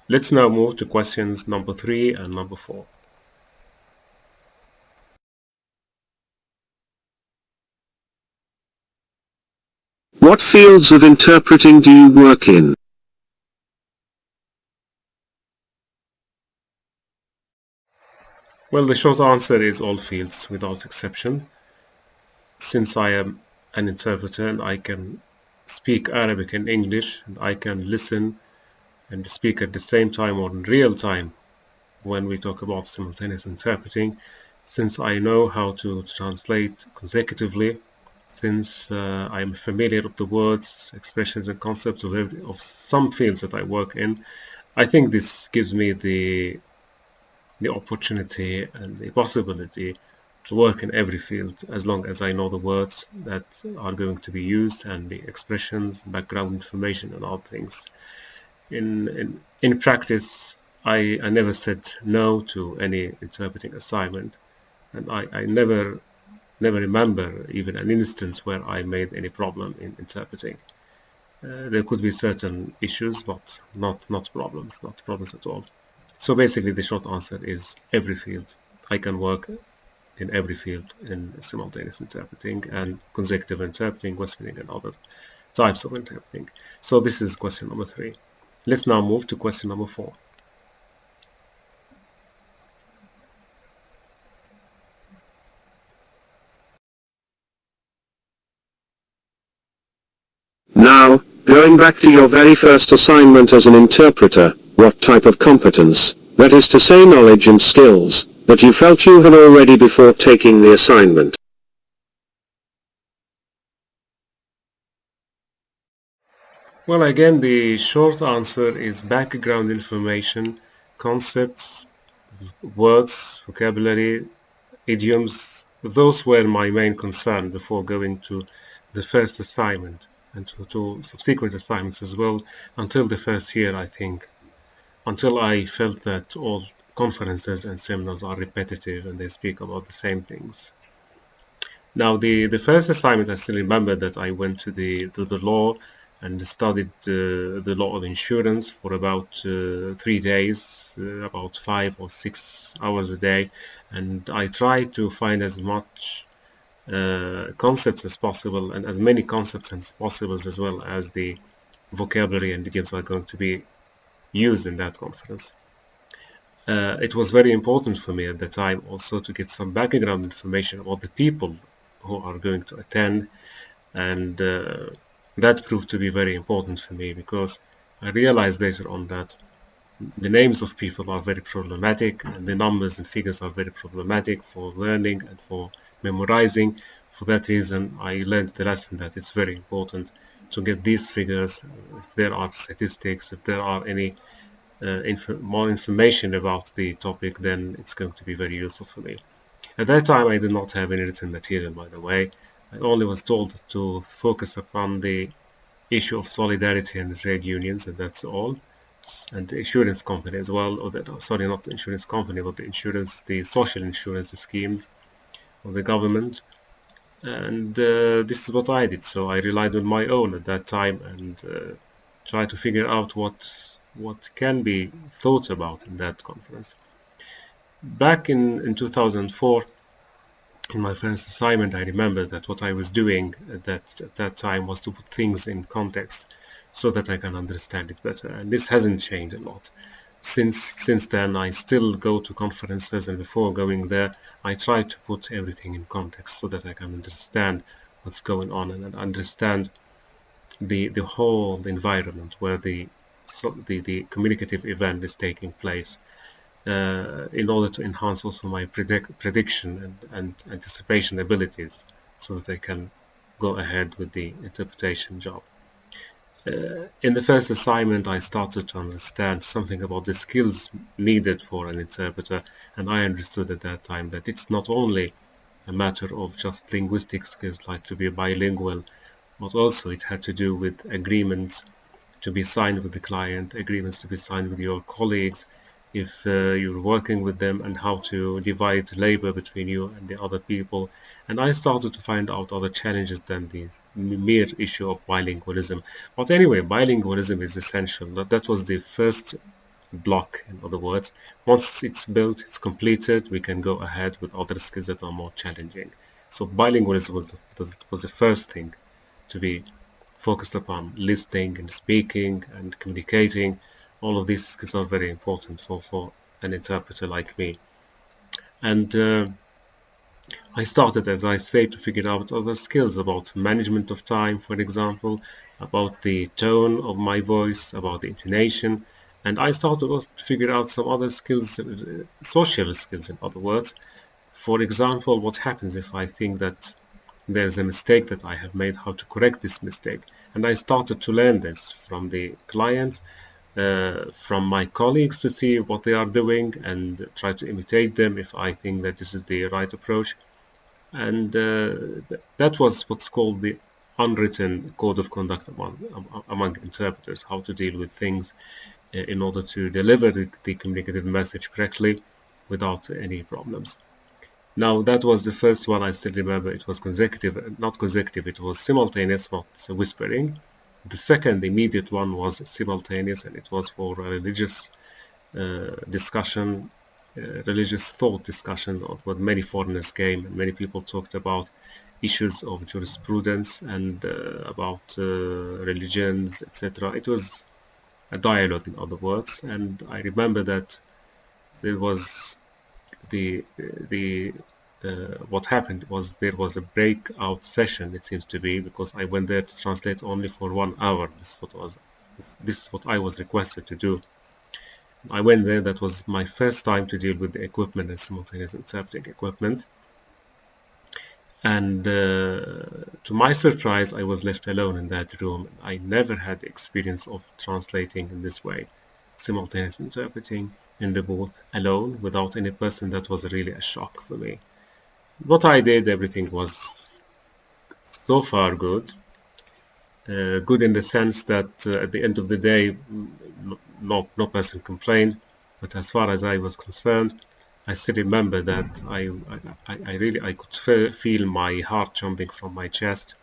Let's now move to questions number 3 and number 4. What fields of interpreting do you work in? Well, the short answer is all fields without exception. Since I am an interpreter and I can speak Arabic and English, and I can listen and speak at the same time or in real time when we talk about simultaneous interpreting, since I know how to translate consecutively, since I'm familiar with the words, expressions and concepts of some fields that I work in, I think this gives me the opportunity and the possibility to work in every field as long as I know the words that are going to be used and the expressions, background information and other things. In practice, I never said no to any interpreting assignment, and I never remember even an instance where I made any problem in interpreting. There could be certain issues, but not problems at all. So basically, the short answer is every field. I can work in every field in simultaneous interpreting and consecutive interpreting, questioning, and other types of interpreting. So this is question number 3. Let's now move to question number 4. Now, going back to your very first assignment as an interpreter, what type of competence, that is to say knowledge and skills, that you felt you had already before taking the assignment? Well, again, the short answer is background information, concepts, words, vocabulary, idioms. Those were my main concern before going to the first assignment and to subsequent assignments as well, until the first year, I think, until I felt that all conferences and seminars are repetitive and they speak about the same things. Now, the first assignment, I still remember that I went to the law and studied the law of insurance for about 3 days, about 5 or 6 hours a day, and I tried to find as much concepts as possible and as many concepts as possible, as well as the vocabulary and idioms are going to be used in that conference. It was very important for me at the time also to get some background information about the people who are going to attend, and that proved to be very important for me because I realized later on that the names of people are very problematic and the numbers and figures are very problematic for learning and for memorizing. For that reason, I learned the lesson that it's very important to get these figures. If there are statistics, if there are any more information about the topic, then it's going to be very useful for me. At that time, I did not have any written material, by the way. I only was told to focus upon the issue of solidarity and trade unions, and that's all. And the insurance company as well, or sorry, not the insurance company, but the social insurance schemes of the government. And this is what I did. So I relied on my own at that time and tried to figure out what can be thought about in that conference. Back in 2004, in my first assignment, I remember that what I was doing at that time was to put things in context so that I can understand it better. And this hasn't changed a lot. Since then, I still go to conferences, and before going there, I try to put everything in context so that I can understand what's going on and understand the whole environment where the communicative event is taking place. In order to enhance also my prediction and anticipation abilities so that I can go ahead with the interpretation job. In the first assignment, I started to understand something about the skills needed for an interpreter, and I understood at that time that it's not only a matter of just linguistic skills like to be bilingual, but also it had to do with agreements to be signed with the client, agreements to be signed with your colleagues, if you're working with them, and how to divide labor between you and the other people. And I started to find out other challenges than the mere issue of bilingualism. But anyway, bilingualism is essential. That was the first block, in other words. Once it's built, it's completed, we can go ahead with other skills that are more challenging. So bilingualism was the first thing to be focused upon. Listening and speaking and communicating, all of these skills are very important for an interpreter like me. And I started, as I say, to figure out other skills about management of time, for example, about the tone of my voice, about the intonation, and I started also to figure out some other skills, social skills, in other words. For example, what happens if I think that there's a mistake that I have made, how to correct this mistake. And I started to learn this from the clients, from my colleagues, to see what they are doing and try to imitate them if I think that this is the right approach. And that was what's called the unwritten code of conduct among interpreters, how to deal with things in order to deliver the communicative message correctly without any problems. Now, that was the first one. I still remember it was not consecutive, it was simultaneous, not whispering. The second immediate one was simultaneous, and it was for a religious discussion, religious thought discussions, where many foreigners came and many people talked about issues of jurisprudence and about religions, etc. It was a dialogue, in other words, and I remember that there was what happened was there was a breakout session, it seems to be, because I went there to translate only for 1 hour. This is what I was requested to do. I went there. That was my first time to deal with the equipment and simultaneous interpreting equipment. And to my surprise, I was left alone in that room. I never had the experience of translating in this way, simultaneous interpreting in the booth alone without any person. That was really a shock for me. What I did, everything was so far good. Good in the sense that at the end of the day, no person complained. But as far as I was concerned, I still remember that I could feel my heart jumping from my chest.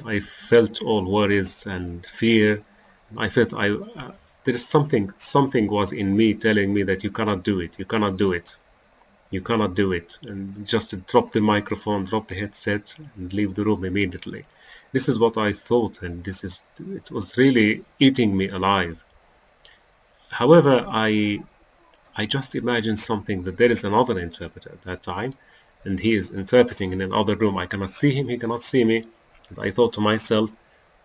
I felt all worries and fear. I felt there is something was in me telling me that you cannot do it, you cannot do it, you cannot do it, and just drop the microphone, drop the headset, and leave the room immediately. This is what I thought, and it was really eating me alive. However, I just imagined something, that there is another interpreter at that time, and he is interpreting in another room. I cannot see him, he cannot see me. And I thought to myself,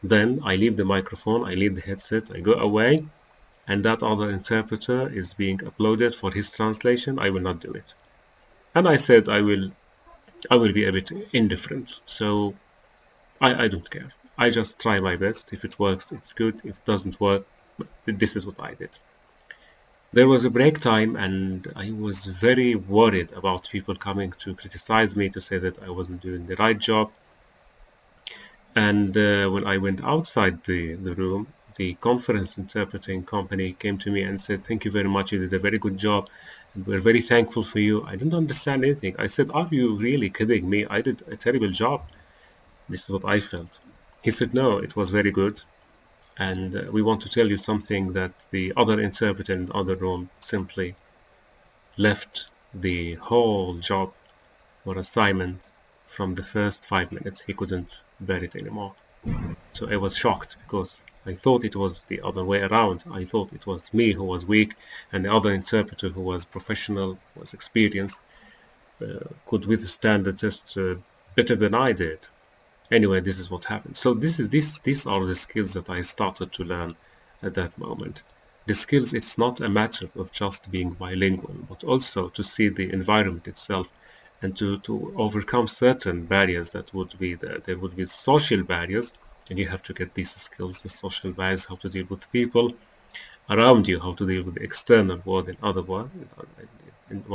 then I leave the microphone, I leave the headset, I go away, and that other interpreter is being uploaded for his translation. I will not do it. And I said I will be a bit indifferent. So I don't care. I just try my best. If it works, it's good. If it doesn't work, this is what I did. There was a break time, and I was very worried about people coming to criticize me, to say that I wasn't doing the right job. And when I went outside the room, the conference interpreting company came to me and said, "Thank you very much, you did a very good job. We're very thankful for you." I didn't understand anything. I said, "Are you really kidding me? I did a terrible job." This is what I felt. He said, "No, it was very good. And we want to tell you something, that the other interpreter in the other room simply left the whole job or assignment from the first 5 minutes. He couldn't bear it anymore." So I was shocked, because I thought it was the other way around. I thought it was me who was weak, and the other interpreter, who was professional, was experienced, could withstand the test better than I did. Anyway, this is what happened. So these are the skills that I started to learn at that moment. The skills, it's not a matter of just being bilingual, but also to see the environment itself, and to overcome certain barriers that would be there. There would be social barriers, and you have to get these skills, the social barriers, how to deal with people around you, how to deal with the external world in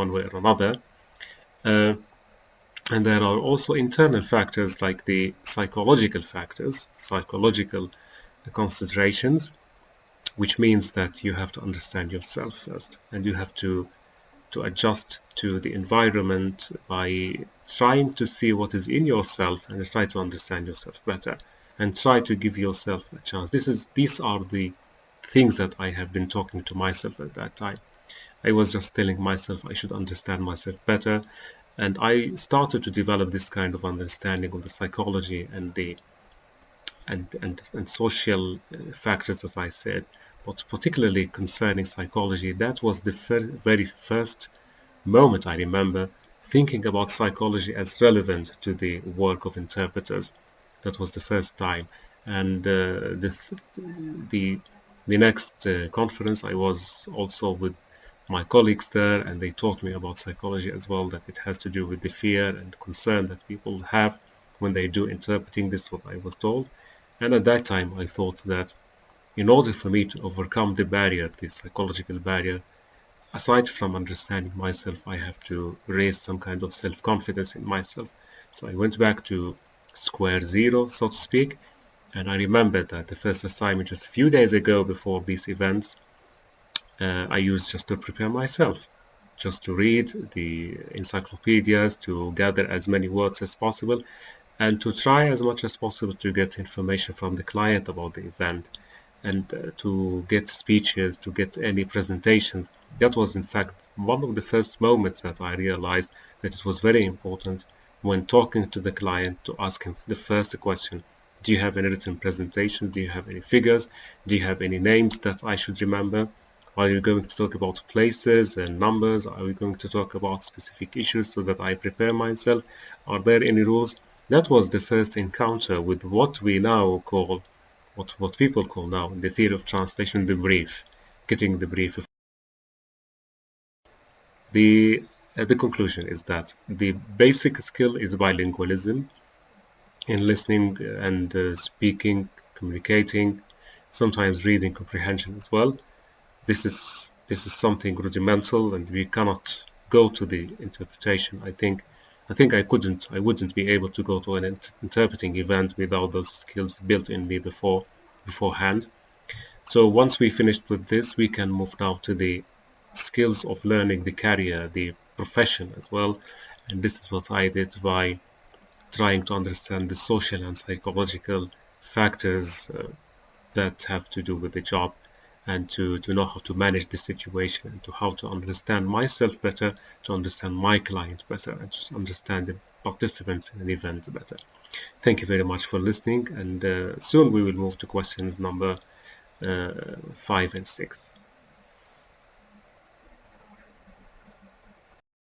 one way or another. And there are also internal factors, like the psychological factors, psychological considerations, which means that you have to understand yourself first, and you have to adjust to the environment by trying to see what is in yourself and try to understand yourself better, and try to give yourself a chance. These are the things that I have been talking to myself at that time. I was just telling myself I should understand myself better, and I started to develop this kind of understanding of the psychology and the and social factors, as I said, but particularly concerning psychology. That was the very first moment I remember thinking about psychology as relevant to the work of interpreters. That was the first time, and the next conference I was also with my colleagues there, and they taught me about psychology as well, that it has to do with the fear and concern that people have when they do interpreting. This is what I was told. And at that time I thought that in order for me to overcome the barrier, the psychological barrier, aside from understanding myself, I have to raise some kind of self-confidence in myself. So I went back to square zero, so to speak, and I remembered that the first assignment just a few days ago before these events, I used just to prepare myself, just to read the encyclopedias, to gather as many words as possible, and to try as much as possible to get information from the client about the event, and to get speeches, to get any presentations. That was in fact one of the first moments that I realized that it was very important when talking to the client to ask him the first question: do you have any written presentations? Do you have any figures? Do you have any names that I should remember? Are you going to talk about places and numbers? Are we going to talk about specific issues so that I prepare myself? Are there any rules? That was the first encounter with what we now call, what people call now in the theory of translation, the brief, getting the brief. The conclusion is that the basic skill is bilingualism in listening and speaking, communicating, sometimes reading comprehension as well. This is something rudimental, and we cannot go to the interpretation. I think I wouldn't be able to go to an interpreting event without those skills built in me beforehand. So once we finished with this, we can move now to the skills of learning the career, the profession as well. And this is what I did by trying to understand the social and psychological factors that have to do with the job, and to know how to manage the situation, and to how to understand myself better, to understand my client better, and just understand the participants in an event better. Thank you very much for listening, and soon we will move to questions number 5 and 6.